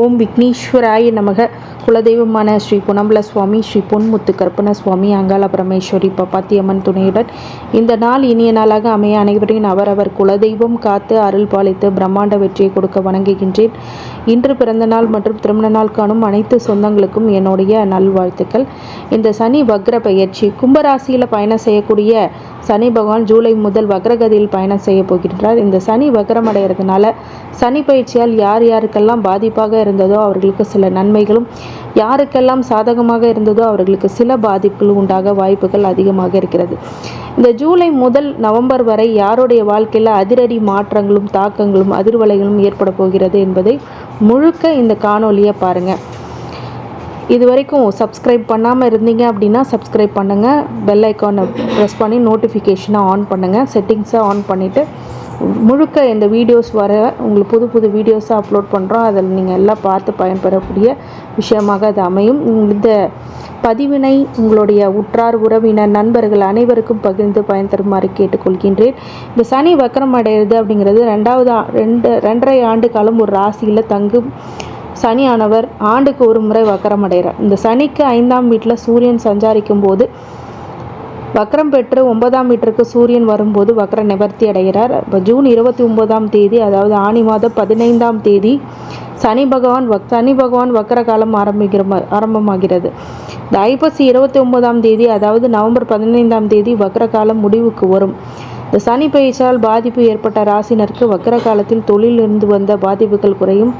ஓம் விக்னேஸ்வராய நமக. குலதெய்வமான ஸ்ரீ பொன்னம்பல சுவாமி, ஸ்ரீ பொன்முத்து கற்பன சுவாமி, அங்காள பரமேஸ்வரி பப்பாத்தியம்மன் துணையுடன் இந்த நாள் இனிய நாளாக அமைய அனைவரையும் அவரவர் குலதெய்வம் காத்து அருள் பாலித்து பிரம்மாண்ட வெற்றியை கொடுக்க வணங்குகின்றேன். இன்று பிறந்த நாள் மற்றும் திருமண நாள் காணும் அனைத்து சொந்தங்களுக்கும் என்னுடைய நல்வாழ்த்துக்கள். இந்த சனி வக்ர பயிற்சி கும்பராசியில் பயணம் செய்யக்கூடிய சனி பகவான் ஜூலை முதல் வக்ரகதியில் பயணம் செய்ய போகின்றார். இந்த சனி வக்ரம் அடைகிறதுனால சனி பயிற்சியால் யார் யாருக்கெல்லாம் பாதிப்பாக இருந்ததோ அவர்களுக்கு சில நன்மைகளும், யாருக்கெல்லாம் சாதகமாக இருந்ததோ அவர்களுக்கு சில பாதிப்புகள் உண்டாக வாய்ப்புகள் அதிகமாக இருக்கிறது. இந்த ஜூலை முதல் நவம்பர் வரை யாருடைய வாழ்க்கையில் அதிரடி மாற்றங்களும் தாக்கங்களும் அதிர்வலைகளும் ஏற்பட போகிறது என்பதை முழுக்க இந்த காணொலியை பாருங்கள். இது வரைக்கும் சப்ஸ்கிரைப் பண்ணாமல் இருந்தீங்க அப்படின்னா சப்ஸ்கிரைப் பண்ணுங்கள். பெல் ஐக்கானை ப்ரெஸ் பண்ணி நோட்டிஃபிகேஷனை ஆன் பண்ணுங்கள். செட்டிங்ஸை ஆன் பண்ணிவிட்டு முழுக்க இந்த வீடியோஸ் வர உங்களுக்கு புது புது வீடியோஸாக அப்லோட் பண்ணுறோம். அதில் நீங்கள் எல்லாம் பார்த்து பயன்பெறக்கூடிய விஷயமாக அது அமையும். இந்த பதிவினை உங்களுடைய உற்றார் உறவினர் நண்பர்கள் அனைவருக்கும் பகிர்ந்து பயன் தருமாறு கேட்டுக்கொள்கின்றேன். இந்த சனி வக்ரம் அடைகிறது அப்படிங்கிறது 2.5 ஆண்டு காலம் ஒரு ராசியில் தங்கும் சனியானவர் ஆண்டுக்கு ஒரு முறை வக்ரம் அடைகிறார். இந்த சனிக்கு 5ஆம் வீட்டில் சூரியன் சஞ்சாரிக்கும் போது வக்ரம் பெற்று 9ஆம் வீட்டிற்கு சூரியன் வரும்போது வக்ர நிவர்த்தி அடைகிறார். இப்போ ஜூன் 29ஆம் தேதி, அதாவது ஆனி மாதம் 15ஆம் தேதி சனி பகவான் வக்ர காலம் ஆரம்பமாகிறது. இந்த ஐப்பசி 29ஆம் தேதி, அதாவது நவம்பர் 15ஆம் தேதி வக்ர காலம் முடிவுக்கு வரும். இந்த சனி பயிற்சியால் பாதிப்பு ஏற்பட்ட ராசினருக்கு வக்ர காலத்தில் தொழிலிருந்து வந்த பாதிப்புகள் குறையும்,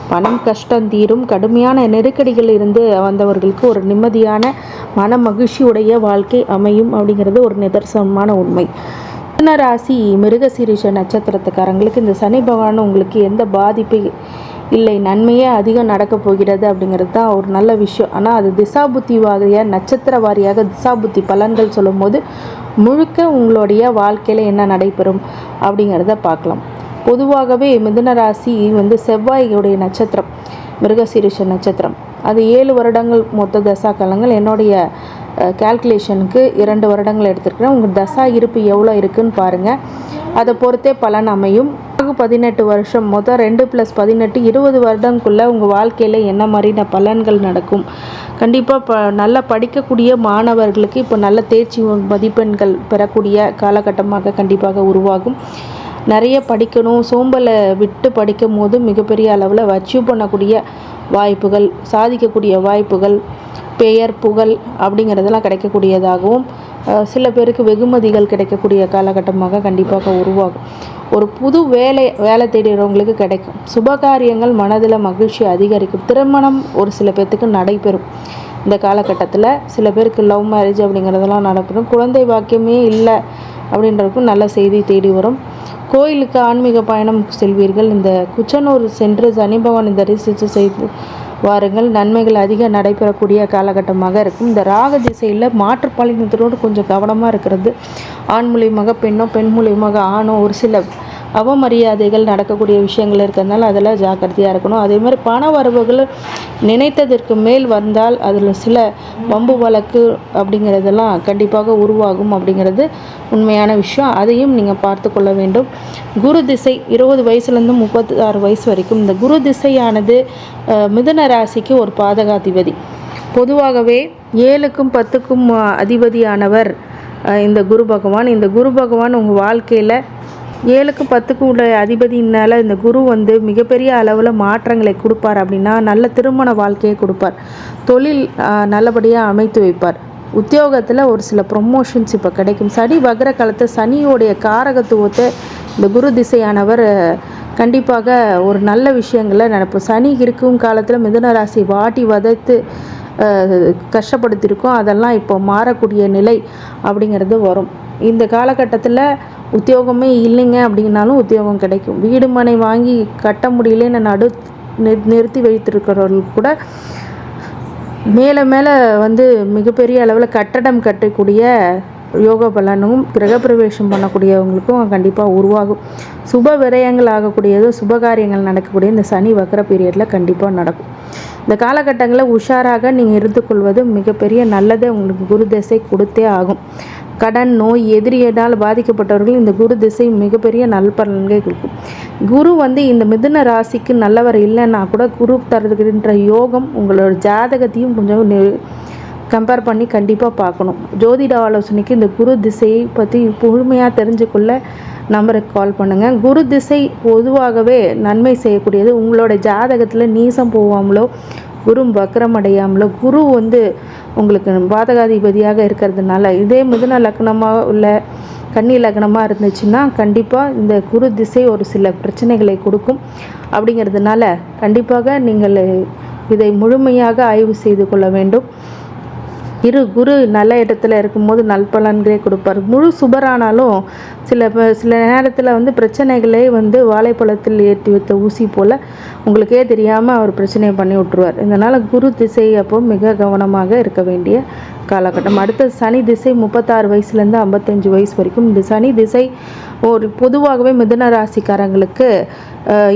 பணம் கஷ்டம் தீரும், கடுமையான நெருக்கடிகள் இருந்து வந்தவர்களுக்கு ஒரு நிம்மதியான மன மகிழ்ச்சியுடைய வாழ்க்கை அமையும் அப்படிங்கிறது ஒரு நிதர்சனமான உண்மை. மிதுன ராசி மிருகசீரிஷ நட்சத்திரத்துக்காரங்களுக்கு இந்த சனி பகவான் உங்களுக்கு எந்த பாதிப்பு இல்லை, நன்மையே அதிகம் நடக்கப் போகிறது அப்படிங்கிறது தான் ஒரு நல்ல விஷயம். ஆனால் அது திசாபுத்தி வாரியாக நட்சத்திர வாரியாக திசாபுத்தி பலன்கள் சொல்லும் போது முழுக்க உங்களுடைய வாழ்க்கையில் என்ன நடைபெறும் அப்படிங்கிறத பார்க்கலாம். பொதுவாகவே மிதுன ராசி செவ்வாயுடைய நட்சத்திரம், மிருகசீரிஷ நட்சத்திரம். அது 7 வருடங்கள் மொத்த தசா காலங்கள். என்னுடைய கால்குலேஷனுக்கு 2 வருடங்கள் எடுத்துருக்கிறேன். உங்கள் தசா இருப்பு எவ்வளோ இருக்குதுன்னு பாருங்கள், அதை பொறுத்தே பலன் அமையும். 18 வருஷம், மொத்தம் 2 + 18 20 வருடங்குள்ளே உங்கள் வாழ்க்கையில் என்ன மாதிரியான பலன்கள் நடக்கும். கண்டிப்பாக நல்லா படிக்கக்கூடிய மாணவர்களுக்கு இப்போ நல்ல தேர்ச்சி மதிப்பெண்கள் பெறக்கூடிய காலகட்டமாக கண்டிப்பாக உருவாகும். நிறைய படிக்கணும், சோம்பலை விட்டு படிக்கும் போது மிகப்பெரிய அளவில் அச்சீவ் பண்ணக்கூடிய வாய்ப்புகள், சாதிக்கக்கூடிய வாய்ப்புகள், பெயர் புகழ் அப்படிங்கிறதெல்லாம் கிடைக்கக்கூடியதாகவும், சில பேருக்கு வெகுமதிகள் கிடைக்கக்கூடிய காலகட்டமாக கண்டிப்பாக உருவாகும். ஒரு புது வேலை தேடுகிறவங்களுக்கு கிடைக்கும். சுபகாரியங்கள் மனதில் மகிழ்ச்சி அதிகரிக்கும். திருமணம் ஒரு சில பேர்த்துக்கு நடைபெறும். இந்த காலகட்டத்தில் சில பேருக்கு லவ் மேரேஜ் அப்படிங்கிறதெல்லாம் நடைபெறும். குழந்தை பாக்கியமே இல்லை அப்படின்றதுக்கும் நல்ல செய்தி தேடி வரும். கோயிலுக்கு ஆன்மீக பயணம் செல்வீர்கள். இந்த குச்சனூர் சென்று சனி பகவான் தரிசித்து செய்து வாருங்கள். நன்மைகள் அதிக நடைபெறக்கூடிய காலகட்டமாக இருக்கும். இந்த ராக திசையில் மாற்றுப்பாலினத்தோடு கொஞ்சம் கவனமாக இருக்கிறது. ஆண் மூலியமாக பெண்ணோ, பெண் மூலியமாக ஆணோ ஒரு சில அவமரியாதைகள் நடக்கக்கூடிய விஷயங்கள் இருக்கிறதுனால அதில் ஜாக்கிரதையாக இருக்கணும். அதே மாதிரி பண வரவுகள் நினைத்ததற்கு மேல் வந்தால் அதில் சில வம்பு வழக்கு அப்படிங்கிறதெல்லாம் கண்டிப்பாக உருவாகும் அப்படிங்கிறது உண்மையான விஷயம். அதையும் நீங்கள் பார்த்து கொள்ள வேண்டும். குரு திசை 20 வயசுலேருந்து 36 வயசு வரைக்கும் இந்த குரு திசையானது மிதுன ராசிக்கு ஒரு பாதகாதிபதி. பொதுவாகவே 7க்கும் 10க்கும் அதிபதியானவர் இந்த குரு பகவான். இந்த குரு பகவான் உங்கள் வாழ்க்கையில் 7க்கும் 10க்கும் உள்ள அதிபதியினால் இந்த குரு மிகப்பெரிய அளவில் மாற்றங்களை கொடுப்பார். அப்படின்னா நல்ல திருமண வாழ்க்கையை கொடுப்பார், தொழில் நல்லபடியாக அமைத்து வைப்பார், உத்தியோகத்தில் ஒரு சில ப்ரொமோஷன்ஸ் இப்போ கிடைக்கும். சனி வக்ர காலத்தை சனியோடைய காரகத்துவத்தை இந்த குரு திசையானவர் கண்டிப்பாக ஒரு நல்ல விஷயங்களை நடக்கும். சனி இருக்கும் காலத்தில் மிதுன ராசி வாட்டி வதைத்து கஷ்டப்படுத்தியிருக்கோம், அதெல்லாம் இப்போ மாறக்கூடிய நிலை அப்படிங்கிறது வரும். இந்த காலகட்டத்தில் உத்தியோகமே இல்லைங்க அப்படின்னாலும் உத்தியோகம் கிடைக்கும். வீடு மனை வாங்கி கட்ட முடியலன்னு நிறுத்தி வைத்திருக்கிறவர்கள் கூட மேலே மேலே மிகப்பெரிய அளவில் கட்டடம் கட்டக்கூடிய யோக பலனும், கிரகப்பிரவேசம் பண்ணக்கூடியவங்களுக்கும் கண்டிப்பாக உருவாகும். சுப விரயங்கள் ஆகக்கூடியது, சுபகாரியங்கள் நடக்கக்கூடிய இந்த சனி வக்ர பீரியடில் கண்டிப்பாக நடக்கும். இந்த காலகட்டங்களில் உஷாராக நீங்கள் இருந்து கொள்வது மிகப்பெரிய நல்லதை உங்களுக்கு குரு திசை கொடுத்தே ஆகும். கடன், நோய், எதிரியினால் பாதிக்கப்பட்டவர்கள் இந்த குரு திசை மிகப்பெரிய நல்பலன்களை கொடுக்கும். குரு இந்த மிதுன ராசிக்கு நல்லவர் இல்லைன்னா கூட குரு தருகின்ற யோகம் உங்களோட ஜாதகத்தையும் கொஞ்சம் கம்பேர் பண்ணி கண்டிப்பாக பார்க்கணும். ஜோதிட ஆலோசனைக்கு இந்த குரு திசையை பற்றி முழுமையாக தெரிஞ்சுக்கொள்ள நம்பருக்கு கால் பண்ணுங்கள். குரு திசை பொதுவாகவே நன்மை செய்யக்கூடியது. உங்களோட ஜாதகத்தில் நீசம் போகாமலோ குரு வக்ரம் அடையாமலோ குரு உங்களுக்கு பாதகாதிபதியாக இருக்கிறதுனால இதே மிதுன லக்னமாக உள்ள கன்னி லக்னமாக இருந்துச்சுன்னா கண்டிப்பாக இந்த குரு திசை ஒரு சில பிரச்சனைகளை கொடுக்கும். அப்படிங்கிறதுனால கண்டிப்பாக நீங்கள் இதை முழுமையாக ஆய்வு செய்து கொள்ள வேண்டும். குரு நல்ல இடத்துல இருக்கும்போது நல்பலன்களே கொடுப்பார். முழு சுபரானாலும் சில நேரத்தில் பிரச்சனைகளே வாழைப்பழத்தில் ஏற்றி வைத்த ஊசி போல் உங்களுக்கே தெரியாமல் அவர் பிரச்சனையை பண்ணி விட்டுருவார். இதனால் குரு திசை அப்போ மிக கவனமாக இருக்க வேண்டிய காலகட்டம். அடுத்த சனி திசை 36 வயசுலேருந்து 55 வயசு வரைக்கும். இந்த சனி திசை ஒரு பொதுவாகவே மிதுன ராசிக்காரங்களுக்கு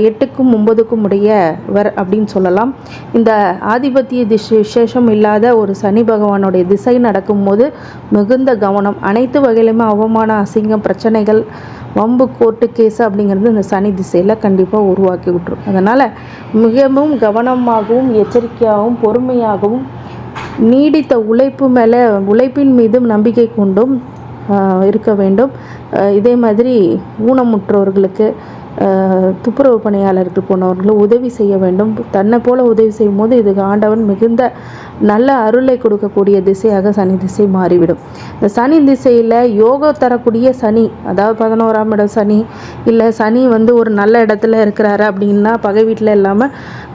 8க்கும் 9க்கும் உடையவர் அப்படின்னு சொல்லலாம். இந்த ஆதிபத்திய விசேஷம் இல்லாத ஒரு சனி பகவானுடைய திசை நடக்கும்போது மிகுந்த கவனம். அனைத்து வகையிலுமே அவமான, அசிங்கம், பிரச்சனைகள், வம்பு, கோர்ட்டு கேஸு அப்படிங்கிறது இந்த சனி திசையில் கண்டிப்பாக உருவாக்கி விட்டுரும். அதனால் மிகவும் கவனமாகவும் எச்சரிக்கையாகவும் பொறுமையாகவும் நீடித்த உழைப்பின் மீதும் நம்பிக்கை கொண்டும் இருக்க வேண்டும். இதே மாதிரி ஊனமுற்றவர்களுக்கு, துப்புரவு பணியாளருக்கு போனவர்களும் உதவி செய்ய வேண்டும். தன்னை போல உதவி செய்யும் போது இதுக்கு ஆண்டவன் மிகுந்த நல்ல அருளை கொடுக்கக்கூடிய திசையாக சனி திசை மாறிவிடும். இந்த சனி திசையில் யோகம் தரக்கூடிய சனி, அதாவது 11ஆம் இடம் சனி, இல்லை சனி ஒரு நல்ல இடத்துல இருக்கிறாரு அப்படின்னா பகை வீட்டில் இல்லாமல்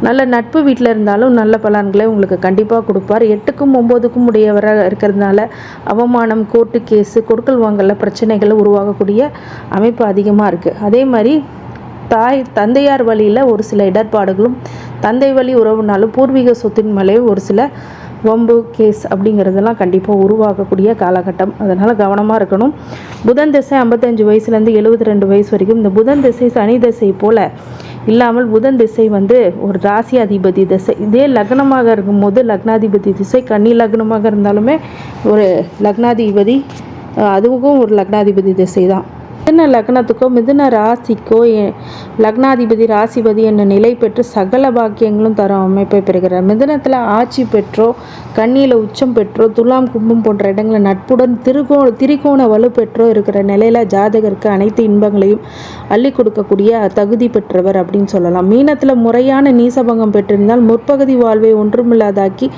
நல்ல நட்பு வீட்டில் இருந்தாலும் நல்ல பலன்களை உங்களுக்கு கண்டிப்பாக கொடுப்பார். 8க்கும் 9க்கும் உடையவராக இருக்கிறதுனால அவமானம், கோர்ட்டு கேஸு, கொடுக்கல் வாங்கல பிரச்சனைகள் உருவாகக்கூடிய அமைப்பு அதிகமாக இருக்குது. அதே மாதிரி தந்தையார் வழியில் ஒரு சில இடர்பாடுகளும், தந்தை வழி உறவுனாலும் பூர்வீக சொத்தின் மேலே ஒரு சில வம்பு கேஸ் அப்படிங்கிறதெல்லாம் கண்டிப்பாக உருவாகக்கூடிய காலகட்டம். அதனால் கவனமாக இருக்கணும். புதன் திசை 55 வயசுலேருந்து 72 வயசு வரைக்கும். இந்த புதன் திசை சனி திசை போல் இல்லாமல் புதன் திசை ஒரு ராசி அதிபதி திசை. இதே லக்னமாக இருக்கும்போது லக்னாதிபதி திசை, கன்னி லக்னமாக இருந்தாலுமே ஒரு லக்னாதிபதி, அதுவும் ஒரு லக்னாதிபதி திசை தான். மிதுன லக்னத்துக்கோ மிதுன ராசிக்கோ லக்னாதிபதி ராசிபதி என்ற நிலை பெற்று சகல பாக்கியங்களும் தரும் அமைப்பை பெறுகிறார். மிதுனத்தில் ஆட்சி பெற்றோ, கன்னியில் உச்சம் பெற்றோ, துலாம், கும்பம் போன்ற இடங்களில் நட்புடன் திரிகோண வலு பெற்றோ இருக்கிற நிலையில் ஜாதகருக்கு அனைத்து இன்பங்களையும் அள்ளி கொடுக்கக்கூடிய தகுதி பெற்றவர் அப்படின்னு சொல்லலாம். மீனத்தில் முறையான நீசபங்கம் பெற்றிருந்தால் முற்பகுதி வாழ்வை ஒன்றுமில்லாதாக்கி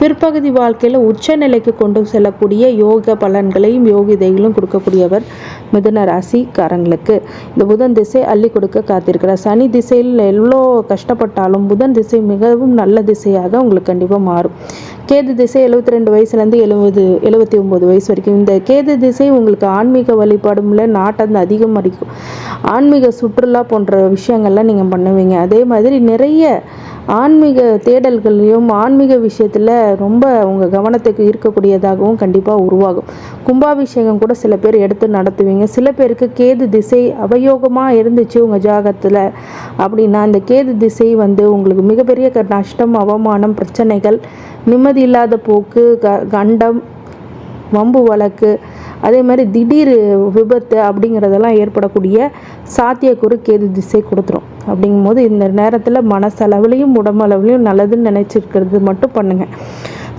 பிற்பகுதி வாழ்க்கையில் உச்ச நிலைக்கு கொண்டு செல்லக்கூடிய யோக பலன்களையும் யோகிதைகளும் கொடுக்கக்கூடியவர் மிதுன ராசிக்காரங்களுக்கு. இந்த புதன் திசை அள்ளி கொடுக்க காத்திருக்கிறார். சனி திசையில் எவ்வளோ கஷ்டப்பட்டாலும் புதன் திசை மிகவும் நல்ல திசையாக உங்களுக்கு கண்டிப்பாக மாறும். கேது திசை 72 வயசுலேருந்து 79 வயசு வரைக்கும். இந்த கேது திசை உங்களுக்கு ஆன்மீக வழிபாடும் இல்லை, நாட்டம் அதிகம் அடிக்கும். ஆன்மீக சுற்றுலா போன்ற விஷயங்கள்லாம் நீங்கள் பண்ணுவீங்க. அதே மாதிரி நிறைய ஆன்மீக தேடல்களையும் ஆன்மீக விஷயத்தில் ரொம்ப உங்கள் கவனத்துக்கு ஈர்க்கக்கூடியதாகவும் கண்டிப்பாக உருவாகும். கும்பாபிஷேகம் கூட சில பேர் எடுத்து நடத்துவீங்க. சில பேருக்கு கேது திசை அவயோகமாக இருந்துச்சு உங்கள் ஜாகத்தில் அப்படின்னா இந்த கேது திசை உங்களுக்கு மிகப்பெரிய நஷ்டம், அவமானம், பிரச்சனைகள், நிம்மதி இல்லாத போக்கு, கண்டம், வம்பு வழக்கு, அதே மாதிரி திடீர் விபத்து அப்படிங்கிறதெல்லாம் ஏற்படக்கூடிய சாத்தியக்கூறு கேது திசை கொடுத்துரும். அப்படிங்கும்போது இந்த நேரத்தில் மனசளவுலையும் உடம்பளவுலையும் நல்லதுன்னு நினச்சிருக்கிறது மட்டும் பண்ணுங்கள்.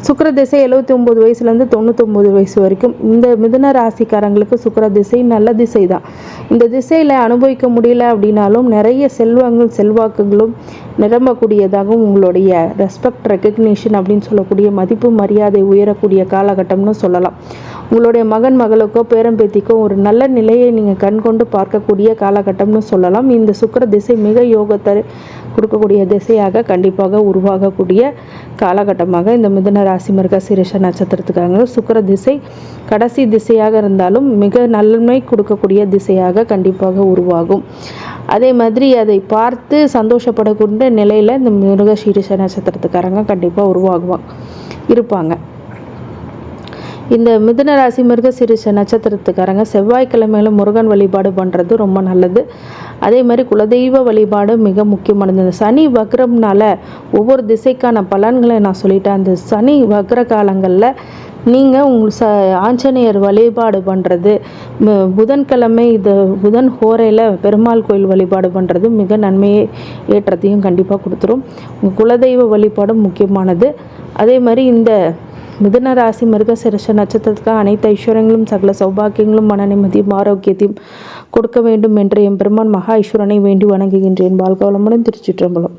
சுக்கிர திசை 79 வயசுலேருந்து 99 வயசு வரைக்கும். இந்த மிதுன ராசிக்காரங்களுக்கு சுக்கிர திசை நல்ல திசை தான். இந்த திசையில் அனுபவிக்க முடியல அப்படின்னாலும் நிறைய செல்வாக்குகளும் நிரம்பக்கூடியதாகவும் உங்களுடைய ரெஸ்பெக்ட், ரெக்கக்னிஷன் அப்படின்னு சொல்லக்கூடிய மதிப்பு மரியாதை உயரக்கூடிய காலகட்டம்னு சொல்லலாம். உங்களுடைய மகன் மகளுக்கோ பேரம்பேத்திக்கோ ஒரு நல்ல நிலையை நீங்கள் கண்கொண்டு பார்க்கக்கூடிய காலகட்டம்னு சொல்லலாம். இந்த சுக்கிர திசை மிக யோகத்தை கொடுக்கக்கூடிய திசையாக கண்டிப்பாக உருவாகக்கூடிய காலகட்டமாக இந்த மிதுன ராசி மிருகசீரிஷ நட்சத்திரத்துக்காக சுக்கிர திசை கடைசி திசையாக இருந்தாலும் மிக நன்மை கொடுக்கக்கூடிய திசையாக கண்டிப்பாக உருவாகும். அதே மாதிரி அதை பார்த்து சந்தோஷப்படக்கூடிய நிலையில் இந்த மிருகசீரிஷ நட்சத்திரத்துக்காரங்க கண்டிப்பாக இருப்பாங்க. இந்த மிதுன ராசி மிருகசீரிஷ நட்சத்திரத்துக்காரங்க செவ்வாய்க்கிழமையில முருகன் வழிபாடு பண்ணுறது ரொம்ப நல்லது. அதே மாதிரி குலதெய்வ வழிபாடு மிக முக்கியமானது. இந்த சனி வக்ரம்னால ஒவ்வொரு திசைக்கான பலன்களை நான் சொல்லிட்டேன். அந்த சனி வக்ர காலங்களில் நீங்கள் ஆஞ்சநேயர் வழிபாடு பண்ணுறது, புதன்கிழமை புதன் ஹோரையில் பெருமாள் கோயில் வழிபாடு பண்ணுறது மிக நன்மையை ஏற்றத்தையும் கண்டிப்பாக கொடுத்துரும். உங்கள் குலதெய்வ வழிபாடும் முக்கியமானது. அதே மாதிரி இந்த மிதுன ராசி மிருகசீரிஷ நட்சத்திரத்துக்கு அனைத்து ஐஸ்வர்யங்களும் சகல சௌபாக்கியங்களும் மன நிம்மதியும் ஆரோக்கியத்தையும் கொடுக்க வேண்டும் என்று எம்பெருமான் மகா ஈஸ்வரனை வேண்டி வணங்குகின்றேன். வாழ்க வளமுடன். திருச்சிற்றம்பலம்.